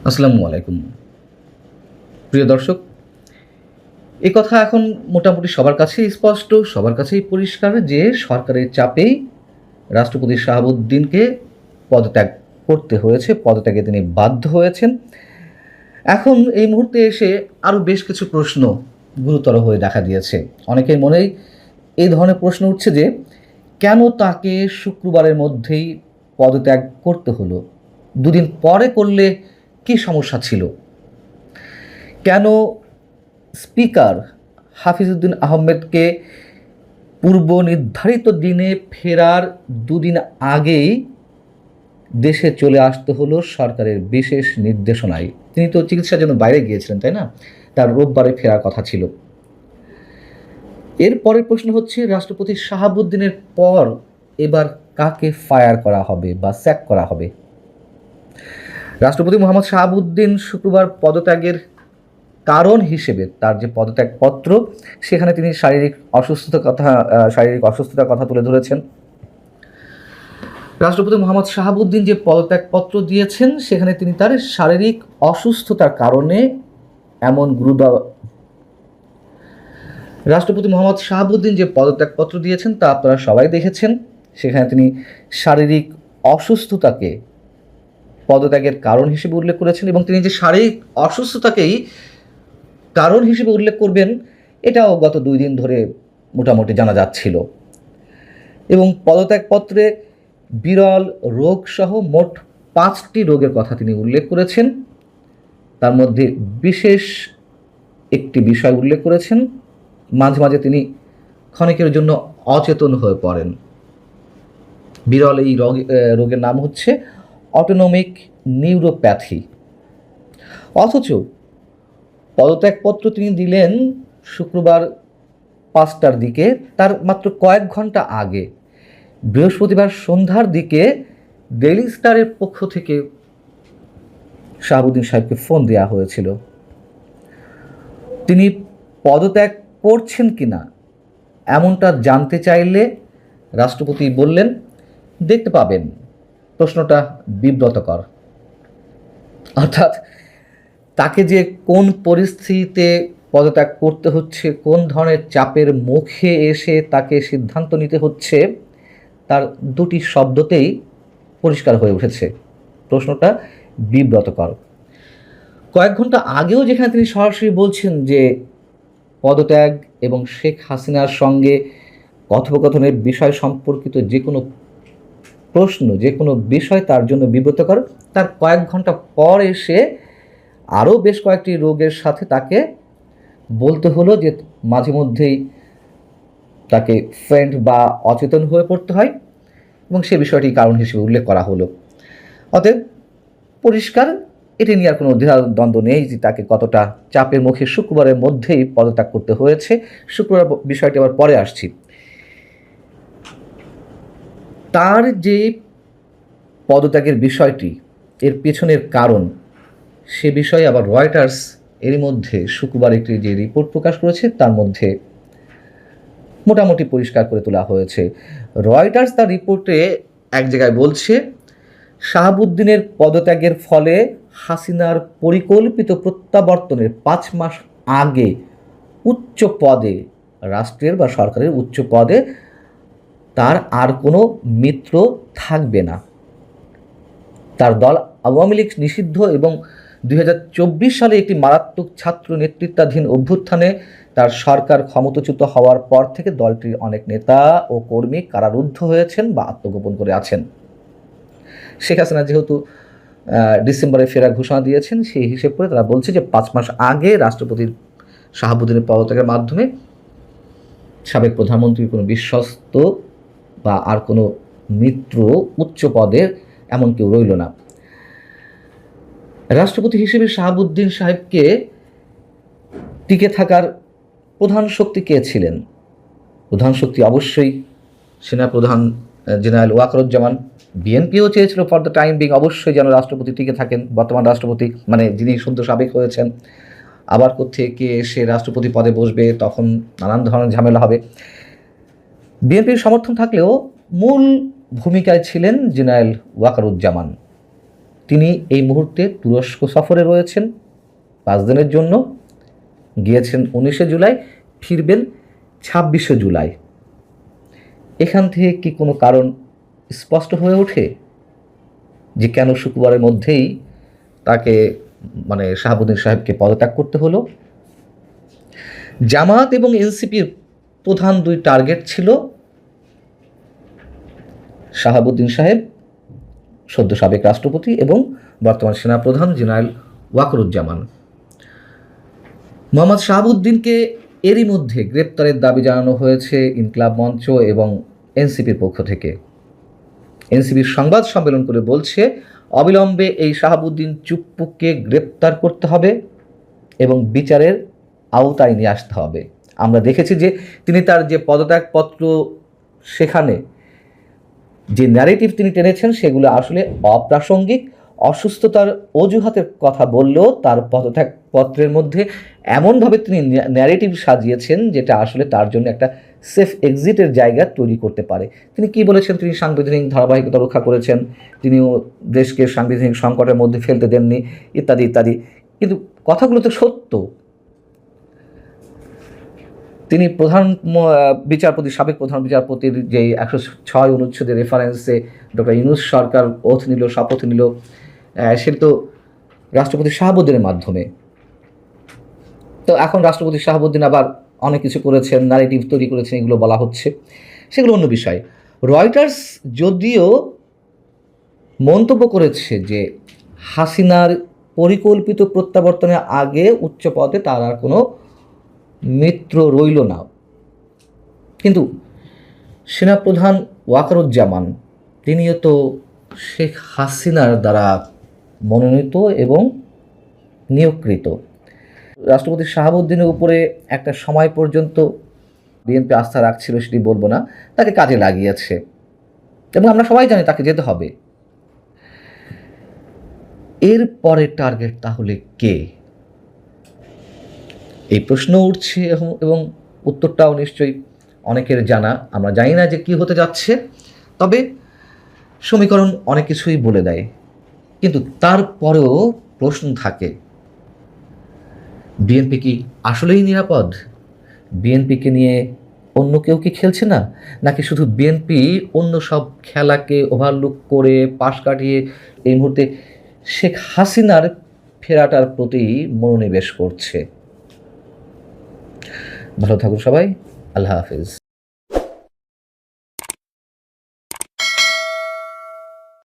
আসসালামু আলাইকুম। প্রিয় দর্শক, এ কথা এখন মোটামুটি সবার কাছেই স্পষ্ট, সবার কাছেই পরিষ্কার যে সরকারের চাপেই রাষ্ট্রপতি শাহাবুদ্দিনকে পদত্যাগ করতে হয়েছে, পদত্যাগে তিনি বাধ্য হয়েছেন। এখন এই মুহূর্তে এসে আরও বেশ কিছু প্রশ্ন গুরুতর হয়ে দেখা দিয়েছে। অনেকের মনেই এই ধরনের প্রশ্ন উঠছে যে কেন তাকে শুক্রবারের মধ্যেই পদত্যাগ করতে হলো? দুদিন পরে করলে কী সমস্যা ছিল? কেন স্পিকার হাফিজউদ্দিন আহমেদকে পূর্ব নির্ধারিত দিনে ফেরার দুদিন আগেই দেশে চলে আসতে হলো সরকারের বিশেষ নির্দেশনায়? তিনি তো চিকিৎসার জন্য বাইরে গিয়েছিলেন, তাই না? তার রোববারে ফেরার কথা ছিল। এর পরের প্রশ্ন হচ্ছে, রাষ্ট্রপতি শাহাবুদ্দিনের পর এবার কাকে ফায়ার করা হবে বা স্যাক করা হবে? রাষ্ট্রপতি মোহাম্মদ শাহাবুদ্দিন শুক্রবার পদত্যাগের কারণ হিসেবে তার যে পদত্যাগপত্র, সেখানে তিনি শারীরিক অসুস্থতার কথা তুলে ধরেছেন। রাষ্ট্রপতি মোহাম্মদ শাহাবুদ্দিন যে পদত্যাগপত্র দিয়েছেন, সেখানে তিনি তার শারীরিক অসুস্থতার কারণে রাষ্ট্রপতি মোহাম্মদ শাহাবুদ্দিন যে পদত্যাগপত্র দিয়েছেন তা আপনারা সবাই দেখেছেন। সেখানে তিনি শারীরিক অসুস্থতাকে পদত্যাগের কারণ হিসেবে উল্লেখ করেছেন, এবং তিনি যে শারীরিক অসুস্থতাকেই কারণ হিসেবে উল্লেখ করবেন এটাও গত 2 দিন ধরে মোটামুটি জানা যাচ্ছিল। এবং পদত্যাগপত্রে বিরল রোগ সহ মোট 5টি রোগের কথা তিনি উল্লেখ করেছেন। তার মধ্যে বিশেষ একটি বিষয় উল্লেখ করেছেন, মাঝে মাঝে তিনি ক্ষণিকের জন্য অচেতন হয়ে পড়েন। বিরল এই রোগের নাম হচ্ছে অটোনমিক নিউরোপ্যাথি। অথচ পদত্যাগপত্র তিনি দিলেন শুক্রবার 5টার দিকে, তার মাত্র কয়েক ঘন্টা আগে বৃহস্পতিবার সন্ধ্যার দিকে ডেইলি স্টারের পক্ষ থেকে শাহাবুদ্দিন সাহেবকে ফোন দেওয়া হয়েছিল। তিনি পদত্যাগ করছেন কিনা এমনটা জানতে চাইলে রাষ্ট্রপতি বললেন, দেখতে পাবেন। প্রশ্নটা বিব্রতকর। অর্থাৎ তাকে যে কোন পরিস্থিতিতে পদত্যাগ করতে হচ্ছে, কোন ধরনের চাপের মুখে এসে তাকে সিদ্ধান্ত নিতে হচ্ছে, তার দুটি শব্দতেই পরিষ্কার হয়ে উঠেছে। প্রশ্নটা বিব্রতকর। কয়েক ঘন্টা আগেও যেখানে তিনি সরাসরি বলছেন যে পদত্যাগ এবং শেখ হাসিনার সঙ্গে কথোপকথনের বিষয় সম্পর্কিত যে কোনো প্রশ্ন, যে কোনো বিষয় তার জন্য বিব্রতকর, তার কয়েক ঘন্টা পর এসে আরও বেশ কয়েকটি রোগের সাথে তাকে বলতে হলো যে মাঝে মধ্যেই তাকে ফেন্ট বা অচেতন হয়ে পড়তে হয়, এবং সে বিষয়টি কারণ হিসেবে উল্লেখ করা হলো। অতএব পরিষ্কার, এটি নিয়ে আর কোনো দ্বন্দ্ব নেই যে তাকে কতটা চাপের মুখে শুক্রবারের মধ্যেই পদত্যাগ করতে হয়েছে। শুক্রবার বিষয়টি আবার পরে আসছি। তার যে পদত্যাগের বিষয়টি, এর পেছনের কারণ, সে বিষয়ে আবার রয়টার্স এরই মধ্যে শুক্রবার একটি যে রিপোর্ট প্রকাশ করেছে তার মধ্যে মোটামুটি পরিষ্কার করে তোলা হয়েছে। রয়টার্স তার রিপোর্টে এক জায়গায় বলছে, শাহাবুদ্দিনের পদত্যাগের ফলে হাসিনার পরিকল্পিত প্রত্যাবর্তনের 5 মাস আগে উচ্চ পদে, রাষ্ট্রের বা সরকারের উচ্চ পদে তার আর কোনো মিত্র থাকবে না। তার দল আওয়ামী লীগ নিষিদ্ধ এবং 2024 সালে একটি মারাত্মক ছাত্র নেতৃত্বাধীন অভ্যুত্থানে তার সরকার ক্ষমতাচ্যুত হওয়ার পর থেকে দলটির অনেক নেতা ও কর্মী কারারুদ্ধ হয়েছেন বা আত্মগোপন করে আছেন। শেখ হাসিনা যেহেতু ডিসেম্বরে ফেরার ঘোষণা দিয়েছেন, সেই হিসেব করে তারা বলছে যে 5 মাস আগে রাষ্ট্রপতির শাহাবুদ্দিনের পদত্যাগের মাধ্যমে সাবেক প্রধানমন্ত্রীর কোনো বিশ্বস্ত বা আর কোনো মিত্র উচ্চ পদের এমন কেউ রইল না। রাষ্ট্রপতি হিসেবে শাহাবুদ্দিন সাহেবকে টিকে থাকার প্রধান শক্তি কে ছিলেন? প্রধান শক্তি অবশ্যই সেনাপ্রধান জেনারেল ওয়াকারুজ্জামান। বিএনপিও চেয়েছিল ফর দ্য টাইম বিং অবশ্যই যেন রাষ্ট্রপতি টিকে থাকেন, বর্তমান রাষ্ট্রপতি মানে যিনি সদ্য সাবেক হয়েছেন। আবার কোত্থেকে সে রাষ্ট্রপতি পদে বসবে, তখন নানান ধরনের ঝামেলা হবে। বিএনপির সমর্থন থাকলেও মূল ভূমিকায় ছিলেন জেনারেল ওয়াকারুজ্জামান। তিনি এই মুহূর্তে তুরস্ক সফরে রয়েছেন 5 দিনের জন্য। গিয়েছেন 19শে জুলাই, ফিরবেন 26শে জুলাই। এখান থেকে কি কোনো কারণ স্পষ্ট হয়ে ওঠে যে কেন শুক্রবারের মধ্যেই তাকে শাহাবুদ্দিন সাহেবকে পদত্যাগ করতে হলো? জামায়াত এবং এনসিপির প্রধান 2 টার্গেট ছিল শাহাবুদ্দিন সাহেব, সদ্য সাবেক রাষ্ট্রপতি, এবং বর্তমান সেনাপ্রধান জেনারেল ওয়াকারুজ্জামান। মোহাম্মদ শাহাবুদ্দিনকে এরই মধ্যে গ্রেপ্তারের দাবি জানানো হয়েছে ইনকিলাব মঞ্চ এবং এনসিপির পক্ষ থেকে। এনসিপির সংবাদ সম্মেলন করে বলছে, অবিলম্বে এই শাহাবুদ্দিন চুপ্পুকে গ্রেপ্তার করতে হবে এবং বিচারের আওতায় নিয়ে আসতে হবে। আমরা দেখেছি যে তিনি তার যে পদত্যাগপত্র, সেখানে যে ন্যারেটিভ তিনি টেনেছেন সেগুলো আসলে অপ্রাসঙ্গিক। অসুস্থতার অজুহাতের কথা বললেও তার পদত্যাগপত্রের মধ্যে এমনভাবে তিনি ন্যারেটিভ সাজিয়েছেন যেটা আসলে তার জন্য একটা সেফ এক্সিটের জায়গা তৈরি করতে পারে। তিনি কি বলেছেন? তিনি সাংবিধানিক ধারাবাহিকতা রক্ষা করেছেন, তিনিও দেশকে সাংবিধানিক সংকটের মধ্যে ফেলতে দেননি, ইত্যাদি ইত্যাদি। কিন্তু কথাগুলো তো সত্য। তিনি সাবেক প্রধান বিচারপতির যে 106 অনুচ্ছেদের রেফারেন্সে ডক্টর ইউনূস সরকার শপথ নিল, সেটা তো রাষ্ট্রপতি শাহাবুদ্দিনের মাধ্যমে। তো এখন রাষ্ট্রপতি শাহাবুদ্দিন আবার অনেক কিছু করেছেন, ন্যারেটিভ তৈরি করেছেন, এগুলো বলা হচ্ছে, সেগুলো অন্য বিষয়। রয়টার্স যদিও মন্তব্য করেছে যে হাসিনার পরিকল্পিত প্রত্যাবর্তনের আগে উচ্চ পদে তার আর কোনো মিত্র রইল না, কিন্তু সেনাপ্রধান ওয়াকারুজ্জামান তিনিও তো শেখ হাসিনার দ্বারা মনোনীত এবং নিয়োগকৃত। রাষ্ট্রপতি শাহাবুদ্দিনের উপরে একটা সময় পর্যন্ত বিএনপি আস্থা রাখছিল, সেটি বলবো না, তাকে কাজে লাগিয়েছে এবং আমরা সবাই জানি তাকে যেতে হবে। এর পরে টার্গেট তাহলে কে? এই প্রশ্ন উঠছে এবং উত্তরটাও নিশ্চয়ই অনেকের জানা। আমরা জানি না যে কি হতে যাচ্ছে, তবে সমীকরণ অনেক কিছুই বলে দেয়। কিন্তু তারপরেও প্রশ্ন থাকে, বিএনপি কি আসলেই নিরাপদ? বিএনপিকে নিয়ে অন্য কেউ কি খেলছে না, নাকি শুধু বিএনপি অন্য সব খেলাকে ওভারলুক করে পাশ কাটিয়ে এই মুহূর্তে শেখ হাসিনার ফেরাটার প্রতি মনোনিবেশ করছে? ভালো থাকুন সবাই, আল্লাহ হাফিজ।